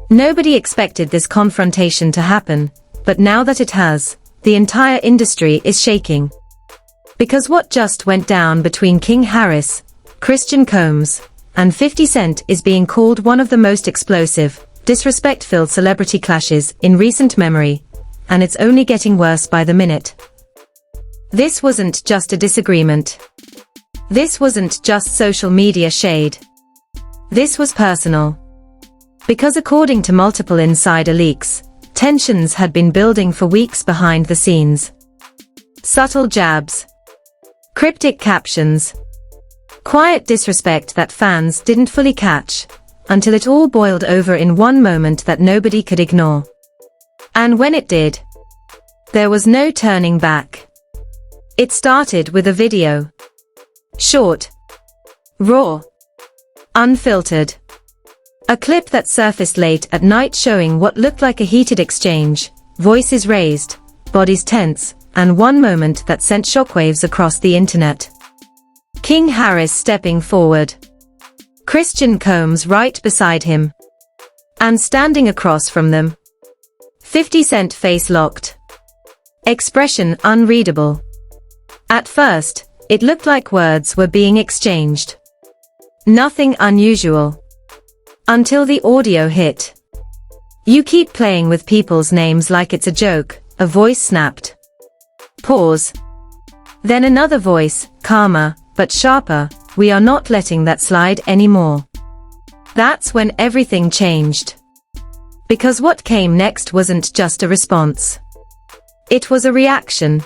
Nobody expected this confrontation to happen, but now that it has, the entire industry is shaking. Because what just went down between King Harris, Christian Combs, and 50 Cent is being called one of the most explosive, disrespect-filled celebrity clashes in recent memory, and it's only getting worse by the minute. This wasn't just a disagreement. This wasn't just social media shade. This was personal. Because according to multiple insider leaks, tensions had been building for weeks behind the scenes. Subtle jabs. Cryptic captions. Quiet disrespect that fans didn't fully catch, until it all boiled over in one moment that nobody could ignore. And when it did, there was no turning back. It started with a video. Short. Raw. Unfiltered. A clip that surfaced late at night showing what looked like a heated exchange, voices raised, bodies tense, and one moment that sent shockwaves across the internet. King Harris stepping forward. Christian Combs right beside him. And standing across from them. 50 Cent face locked. Expression unreadable. At first, it looked like words were being exchanged. Nothing unusual. Until the audio hit. "You keep playing with people's names like it's a joke," a voice snapped. Pause. Then another voice, calmer, but sharper, "We are not letting that slide anymore." That's when everything changed. Because what came next wasn't just a response. It was a reaction.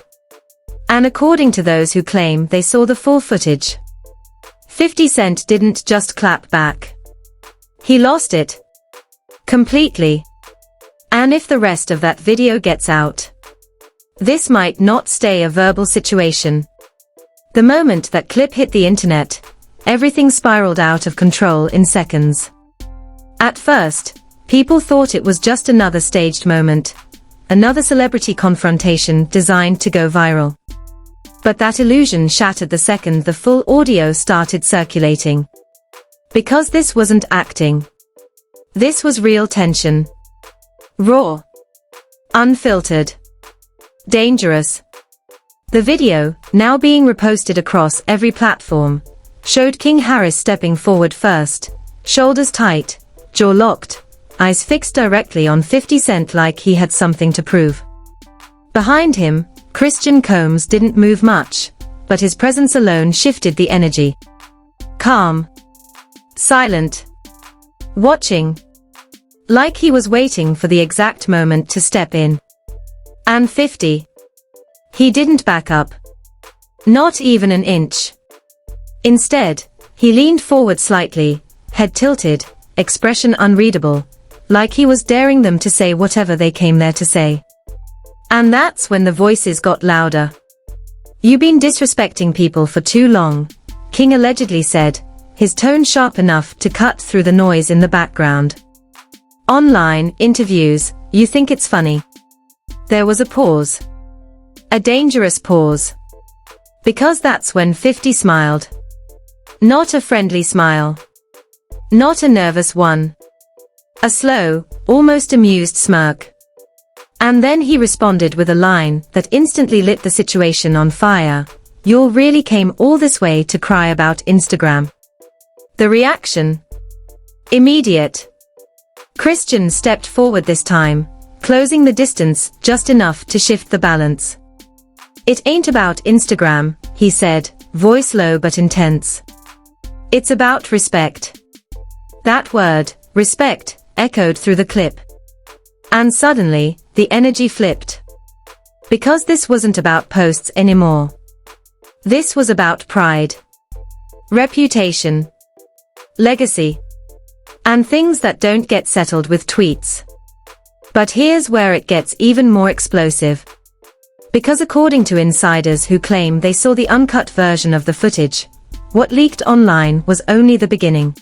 And according to those who claim they saw the full footage, 50 Cent didn't just clap back. He lost it. Completely. And if the rest of that video gets out, this might not stay a verbal situation. The moment that clip hit the internet, everything spiraled out of control in seconds. At first, people thought it was just another staged moment, another celebrity confrontation designed to go viral. But that illusion shattered the second the full audio started circulating. Because this wasn't acting. This was real tension. Raw. Unfiltered. Dangerous. The video, now being reposted across every platform, showed King Harris stepping forward first, shoulders tight, jaw locked, eyes fixed directly on 50 Cent like he had something to prove. Behind him, Christian Combs didn't move much, but his presence alone shifted the energy. Calm. Silent. Watching. Like he was waiting for the exact moment to step in. And 50. He didn't back up. Not even an inch. Instead, he leaned forward slightly, head tilted, expression unreadable, like he was daring them to say whatever they came there to say. And that's when the voices got louder. "You've been disrespecting people for too long," King allegedly said, his tone sharp enough to cut through the noise in the background. Online interviews, "You think it's funny?" There was a pause. A dangerous pause. Because that's when 50 smiled. Not a friendly smile. Not a nervous one. A slow, almost amused smirk. And then he responded with a line that instantly lit the situation on fire. "You really came all this way to cry about Instagram." The reaction? Immediate. Christian stepped forward this time, closing the distance just enough to shift the balance. "It ain't about Instagram," he said, voice low but intense. "It's about respect." That word, respect, echoed through the clip. And suddenly, the energy flipped. Because this wasn't about posts anymore. This was about pride. Reputation. Legacy. And things that don't get settled with tweets. But here's where it gets even more explosive. Because according to insiders who claim they saw the uncut version of the footage, what leaked online was only the beginning.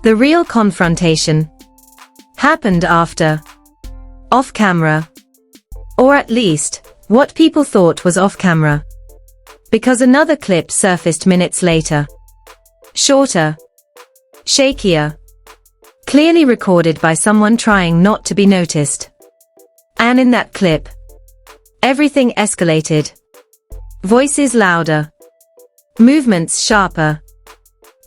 The real confrontation happened after. Off camera. Or at least, what people thought was off camera. Because another clip surfaced minutes later. Shorter. Shakier. Clearly recorded by someone trying not to be noticed. And in that clip, everything escalated. Voices louder. Movements sharper.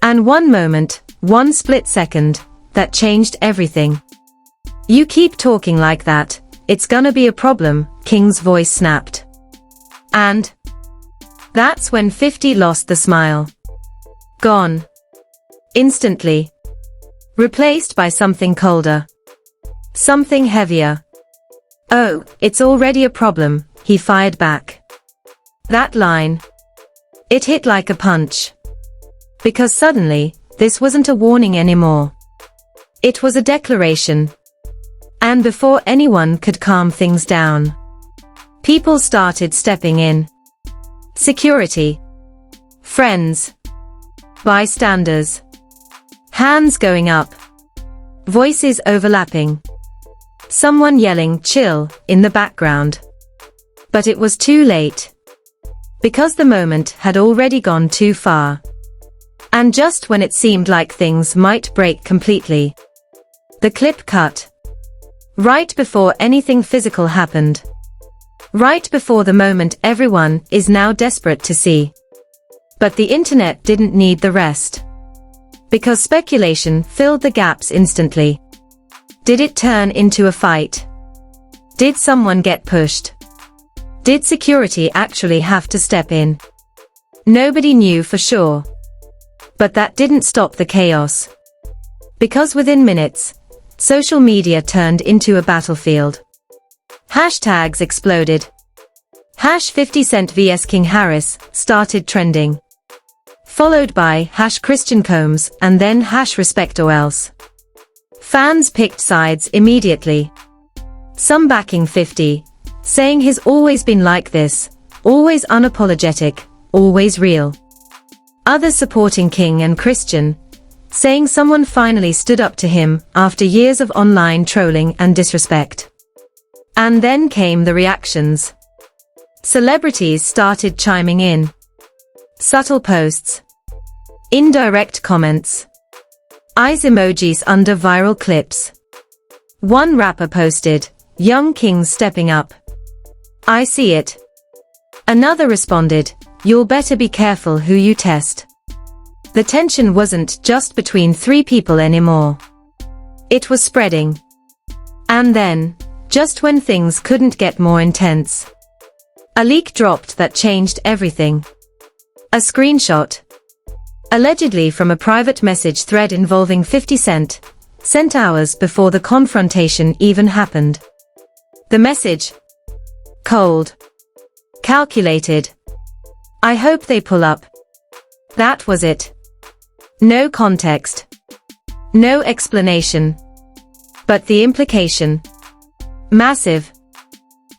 And one moment, one split second, that changed everything. "You keep talking like that, it's gonna be a problem," King's voice snapped. And that's when 50 lost the smile. Gone. Instantly. Replaced by something colder. Something heavier. "Oh, it's already a problem," he fired back. That line. It hit like a punch. Because suddenly, this wasn't a warning anymore. It was a declaration. And before anyone could calm things down, people started stepping in. Security. Friends. Bystanders. Hands going up. Voices overlapping. Someone yelling "chill" in the background. But it was too late. Because the moment had already gone too far. And just when it seemed like things might break completely, the clip cut. Right before anything physical happened. Right before the moment everyone is now desperate to see. But the internet didn't need the rest. Because speculation filled the gaps instantly. Did it turn into a fight? Did someone get pushed? Did security actually have to step in? Nobody knew for sure. But that didn't stop the chaos. Because within minutes, social media turned into a battlefield. Hashtags exploded. #50Cent vs King Harris started trending. Followed by #Christian Combs and then #Respect or else. Fans picked sides immediately. Some backing 50, saying he's always been like this, always unapologetic, always real. Others supporting King and Christian, saying someone finally stood up to him after years of online trolling and disrespect. And then came the reactions. Celebrities started chiming in. Subtle posts. Indirect comments. Eyes emojis under viral clips. One rapper posted, "Young Kings stepping up. I see it." Another responded, "You'll better be careful who you test." The tension wasn't just between three people anymore. It was spreading. And then, just when things couldn't get more intense, a leak dropped that changed everything. A screenshot. Allegedly from a private message thread involving 50 Cent, sent hours before the confrontation even happened. The message. Cold. Calculated. "I hope they pull up." That was it. No context. No explanation. But the implication. Massive.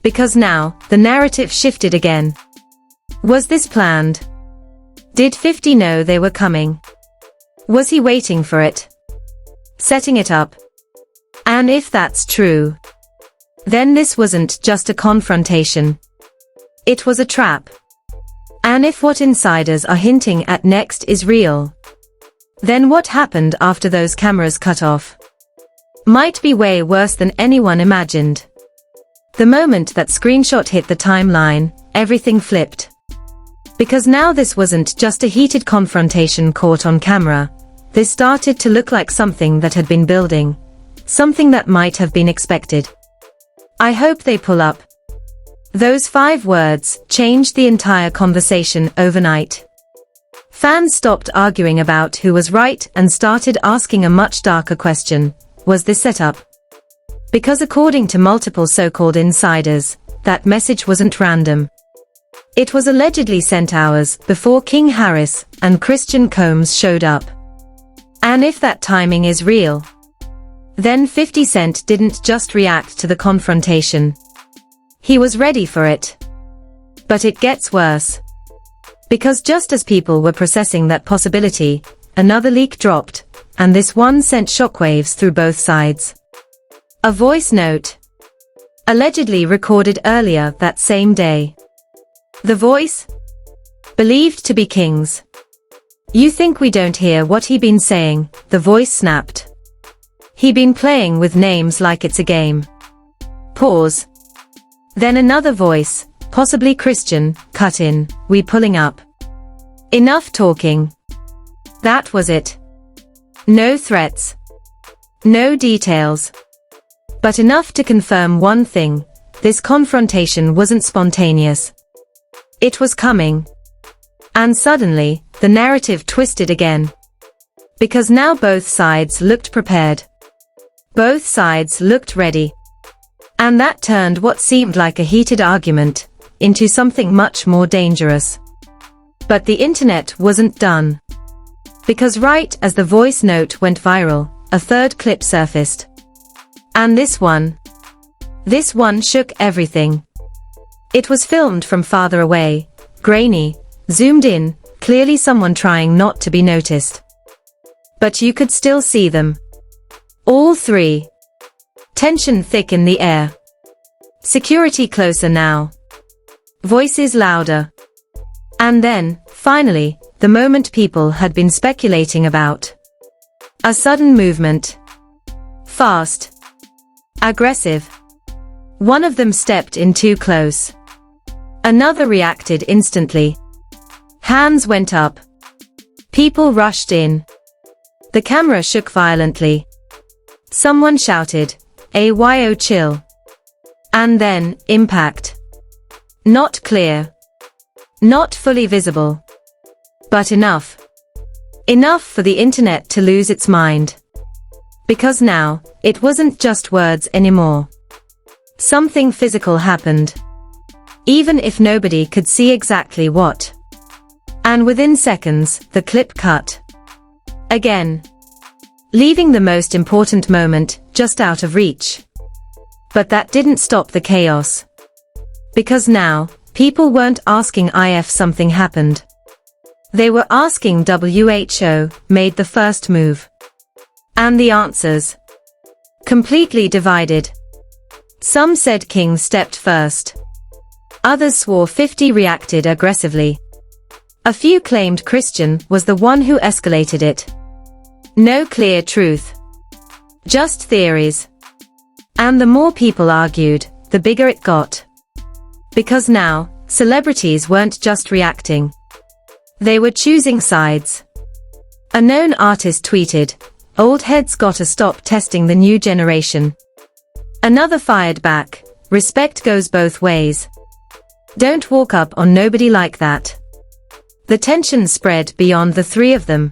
Because now, the narrative shifted again. Was this planned? Did 50 know they were coming? Was he waiting for it? Setting it up? And if that's true, then this wasn't just a confrontation. It was a trap. And if what insiders are hinting at next is real, then what happened after those cameras cut off might be way worse than anyone imagined. The moment that screenshot hit the timeline, everything flipped. Because now this wasn't just a heated confrontation caught on camera. This started to look like something that had been building. Something that might have been expected. "I hope they pull up." Those 5 words changed the entire conversation overnight. Fans stopped arguing about who was right and started asking a much darker question. Was this set up? Because according to multiple so-called insiders, that message wasn't random. It was allegedly sent hours before King Harris and Christian Combs showed up. And if that timing is real, then 50 Cent didn't just react to the confrontation. He was ready for it. But it gets worse. Because just as people were processing that possibility, another leak dropped, and this one sent shockwaves through both sides. A voice note. Allegedly recorded earlier that same day. The voice? Believed to be King's. "You think we don't hear what he been saying?" the voice snapped. He been playing with names like it's a game. Pause. Then another voice, possibly Christian, cut in, we pulling up. Enough talking. That was it. No threats. No details. But enough to confirm one thing, this confrontation wasn't spontaneous. It was coming. And suddenly, the narrative twisted again. Because now both sides looked prepared. Both sides looked ready. And that turned what seemed like a heated argument into something much more dangerous. But the internet wasn't done. Because right as the voice note went viral, a third clip surfaced. And this one shook everything. It was filmed from farther away, grainy, zoomed in, clearly someone trying not to be noticed. But you could still see them. All three. Tension thick in the air. Security closer now. Voices louder. And then, finally, the moment people had been speculating about. A sudden movement. Fast. Aggressive. One of them stepped in too close. Another reacted instantly. Hands went up. People rushed in. The camera shook violently. Someone shouted, "Ayo, chill." And then, impact. Not clear. Not fully visible. But enough. Enough for the internet to lose its mind. Because now, it wasn't just words anymore. Something physical happened. Even if nobody could see exactly what. And within seconds, the clip cut. Again. Leaving the most important moment just out of reach. But that didn't stop the chaos. Because now, people weren't asking if something happened. They were asking WHO made the first move. And the answers. Completely divided. Some said King stepped first. Others swore 50 reacted aggressively. A few claimed Christian was the one who escalated it. No clear truth. Just theories. And the more people argued, the bigger it got. Because now, celebrities weren't just reacting. They were choosing sides. A known artist tweeted, "Old heads gotta stop testing the new generation." Another fired back, "Respect goes both ways. Don't walk up on nobody like that." The tension spread beyond the three of them.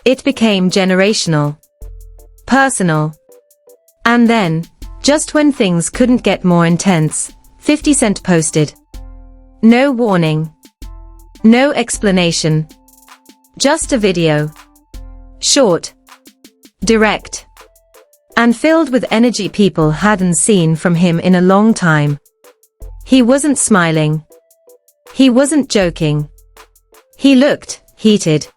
It became generational. Personal. And then, just when things couldn't get more intense, 50 Cent posted. No warning. No explanation. Just a video. Short. Direct. And filled with energy people hadn't seen from him in a long time. He wasn't smiling. He wasn't joking. He looked heated.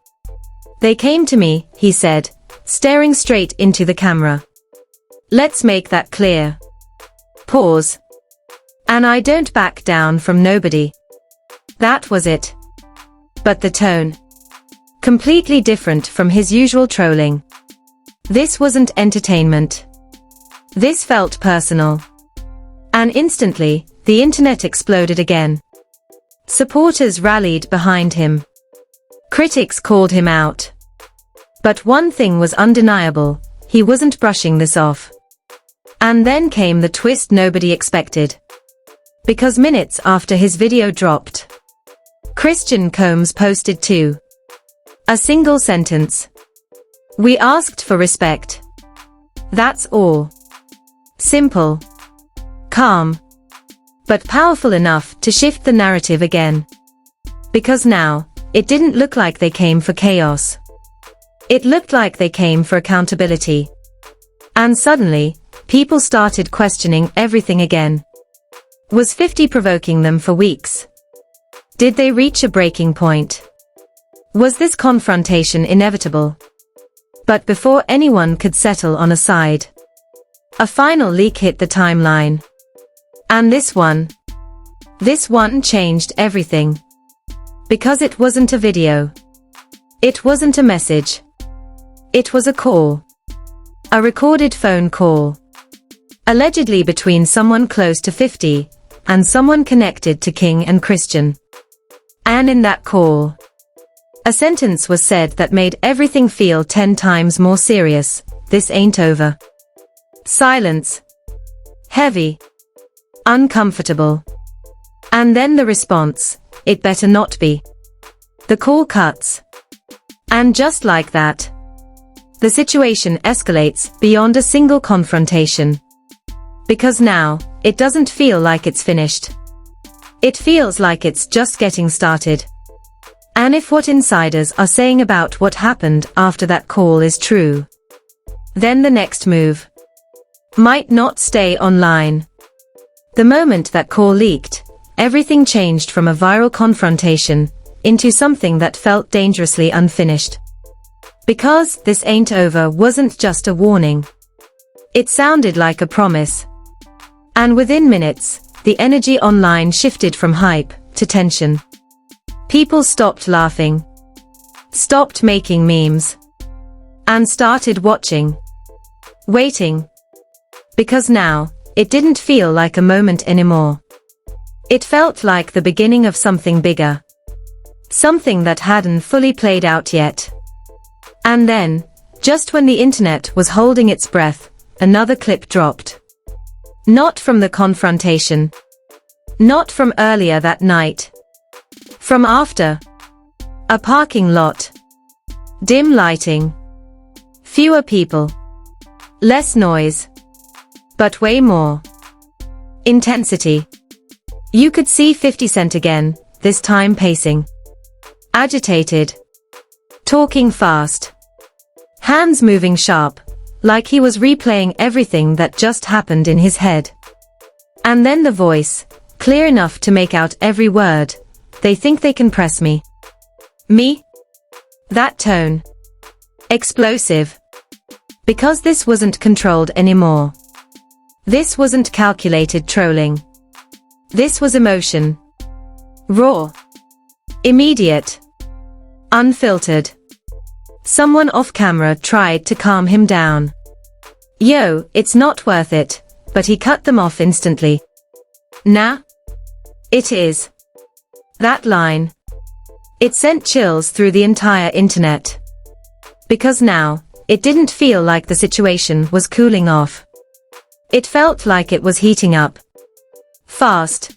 "They came to me," he said, staring straight into the camera. "Let's make that clear." Pause. "And I don't back down from nobody." That was it. But the tone. Completely different from his usual trolling. This wasn't entertainment. This felt personal. And instantly, the internet exploded again. Supporters rallied behind him. Critics called him out. But one thing was undeniable, he wasn't brushing this off. And then came the twist nobody expected. Because minutes after his video dropped, Christian Combs posted too. A single sentence. "We asked for respect. That's all." Simple. Calm. But powerful enough to shift the narrative again. Because now, it didn't look like they came for chaos. It looked like they came for accountability. And suddenly, people started questioning everything again. Was 50 provoking them for weeks? Did they reach a breaking point? Was this confrontation inevitable? But before anyone could settle on a side, a final leak hit the timeline. And this one changed everything. Because it wasn't a video. It wasn't a message. It was a call. A recorded phone call. Allegedly between someone close to 50, and someone connected to King and Christian. And in that call, a sentence was said that made everything feel 10 times more serious. This ain't over. Silence. Heavy. Uncomfortable. And then the response, it better not be. The call cuts. And just like that, the situation escalates beyond a single confrontation. Because now, it doesn't feel like it's finished. It feels like it's just getting started. And if what insiders are saying about what happened after that call is true, then the next move might not stay online. The moment that call leaked, everything changed from a viral confrontation into something that felt dangerously unfinished. Because this ain't over wasn't just a warning. It sounded like a promise. And within minutes, the energy online shifted from hype to tension. People stopped laughing, stopped making memes, and started watching, waiting. Because now, it didn't feel like a moment anymore. It felt like the beginning of something bigger. Something that hadn't fully played out yet. And then, just when the internet was holding its breath, another clip dropped. Not from the confrontation. Not from earlier that night. From after. A parking lot. Dim lighting. Fewer people. Less noise. But way more intensity. You could see 50 Cent again, this time pacing. Agitated. Talking fast. Hands moving sharp, like he was replaying everything that just happened in his head. And then the voice, clear enough to make out every word. They think they can press me. Me? That tone. Explosive. Because this wasn't controlled anymore. This wasn't calculated trolling. This was emotion. Raw. Immediate. Unfiltered. Someone off camera tried to calm him down. Yo, it's not worth it, but he cut them off instantly. Nah. It is. That line. It sent chills through the entire internet. Because now, it didn't feel like the situation was cooling off. It felt like it was heating up. Fast.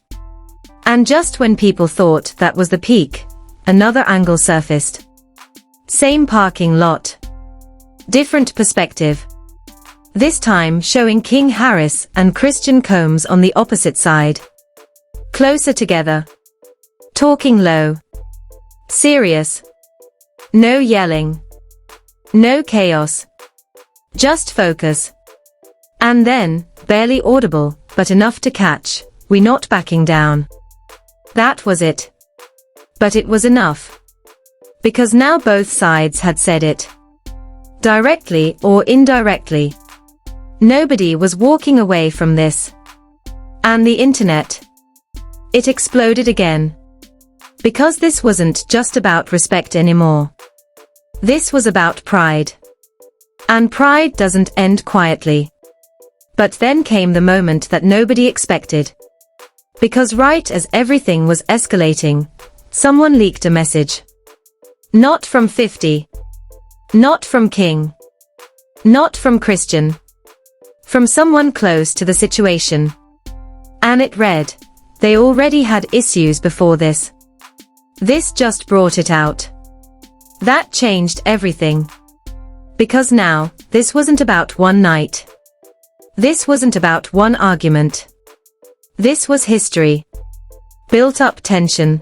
And just when people thought that was the peak, another angle surfaced. Same parking lot. Different perspective. This time showing King Harris and Christian Combs on the opposite side. Closer together. Talking low. Serious. No yelling. No chaos. Just focus. And then, barely audible, but enough to catch, "We not backing down." That was it. But it was enough. Because now both sides had said it. Directly or indirectly. Nobody was walking away from this. And the internet. It exploded again. Because this wasn't just about respect anymore. This was about pride. And pride doesn't end quietly. But then came the moment that nobody expected. Because right as everything was escalating, someone leaked a message. Not from 50. Not from King. Not from Christian. From someone close to the situation. And it read, they already had issues before this. This just brought it out. That changed everything. Because now, this wasn't about one night. This wasn't about one argument. This was history. Built-up tension.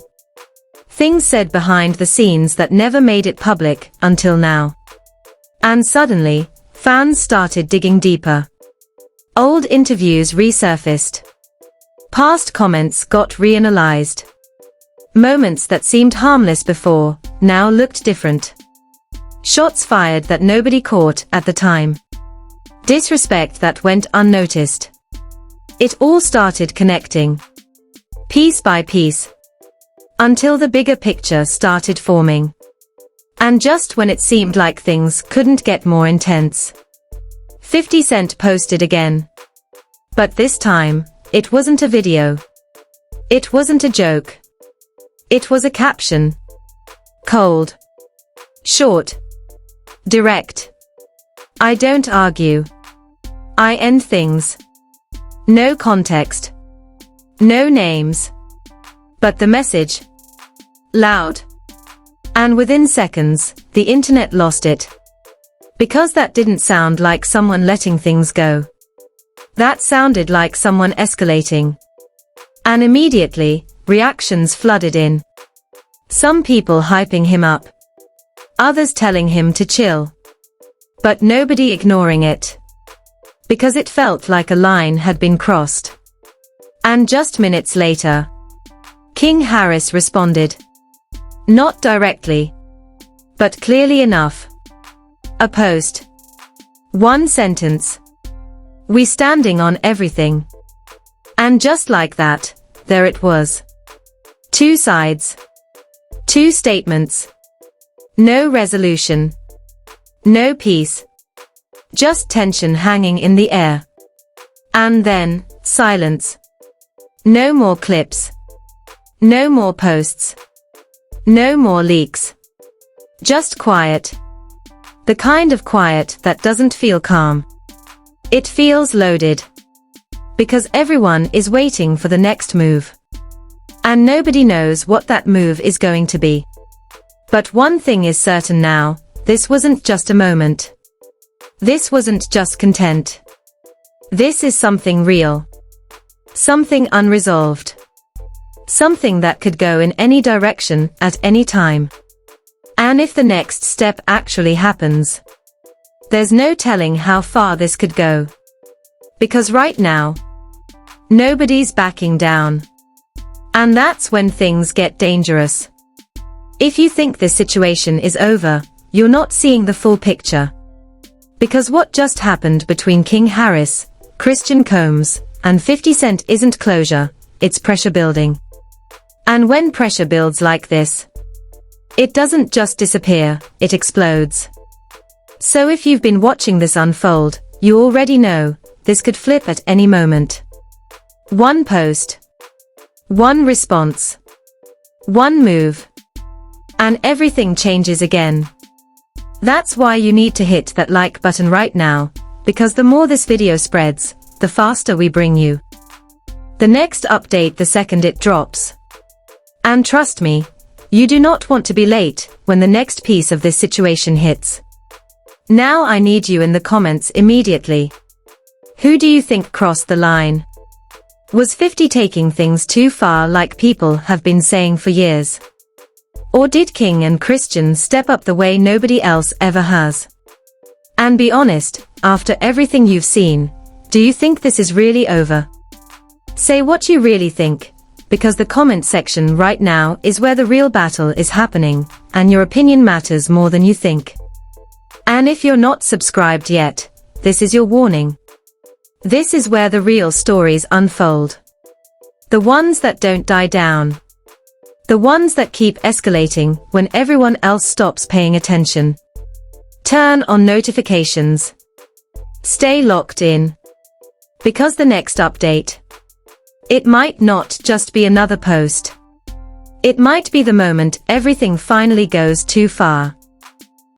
Things said behind the scenes that never made it public until now. And suddenly, fans started digging deeper. Old interviews resurfaced. Past comments got reanalyzed. Moments that seemed harmless before, now looked different. Shots fired that nobody caught at the time. Disrespect that went unnoticed. It all started connecting. Piece by piece. Until the bigger picture started forming. And just when it seemed like things couldn't get more intense, 50 Cent posted again. But this time, it wasn't a video. It wasn't a joke. It was a caption. Cold. Short. Direct. I don't argue. I end things. No context. No names. But the message. Loud. And within seconds, the internet lost it. Because that didn't sound like someone letting things go. That sounded like someone escalating. And immediately, reactions flooded in. Some people hyping him up. Others telling him to chill. But nobody ignoring it. Because it felt like a line had been crossed. And just minutes later, King Harris responded. Not directly. But clearly enough. A post. One sentence. We standing on everything. And just like that, there it was. Two sides. Two statements. No resolution. No peace. Just tension hanging in the air. And then, silence. No more clips. No more posts. No more leaks. Just quiet. The kind of quiet that doesn't feel calm. It feels loaded. Because everyone is waiting for the next move. And nobody knows what that move is going to be. But one thing is certain now, this wasn't just a moment. This wasn't just content. This is something real. Something unresolved. Something that could go in any direction at any time. And if the next step actually happens, there's no telling how far this could go. Because right now, nobody's backing down. And that's when things get dangerous. If you think this situation is over, you're not seeing the full picture. Because what just happened between King Harris, Christian Combs, and 50 Cent isn't closure, it's pressure building. And when pressure builds like this, it doesn't just disappear, it explodes. So if you've been watching this unfold, you already know, this could flip at any moment. One post. One response. One move. And everything changes again. That's why you need to hit that like button right now, because the more this video spreads, the faster we bring you the next update the second it drops. And trust me, you do not want to be late when the next piece of this situation hits. Now I need you in the comments immediately. Who do you think crossed the line? Was 50 taking things too far like people have been saying for years? Or did King and Christian step up the way nobody else ever has? And be honest, after everything you've seen, do you think this is really over? Say what you really think, because the comment section right now is where the real battle is happening, and your opinion matters more than you think. And if you're not subscribed yet, this is your warning. This is where the real stories unfold. The ones that don't die down. The ones that keep escalating when everyone else stops paying attention. Turn on notifications. Stay locked in. Because the next update, it might not just be another post. It might be the moment everything finally goes too far.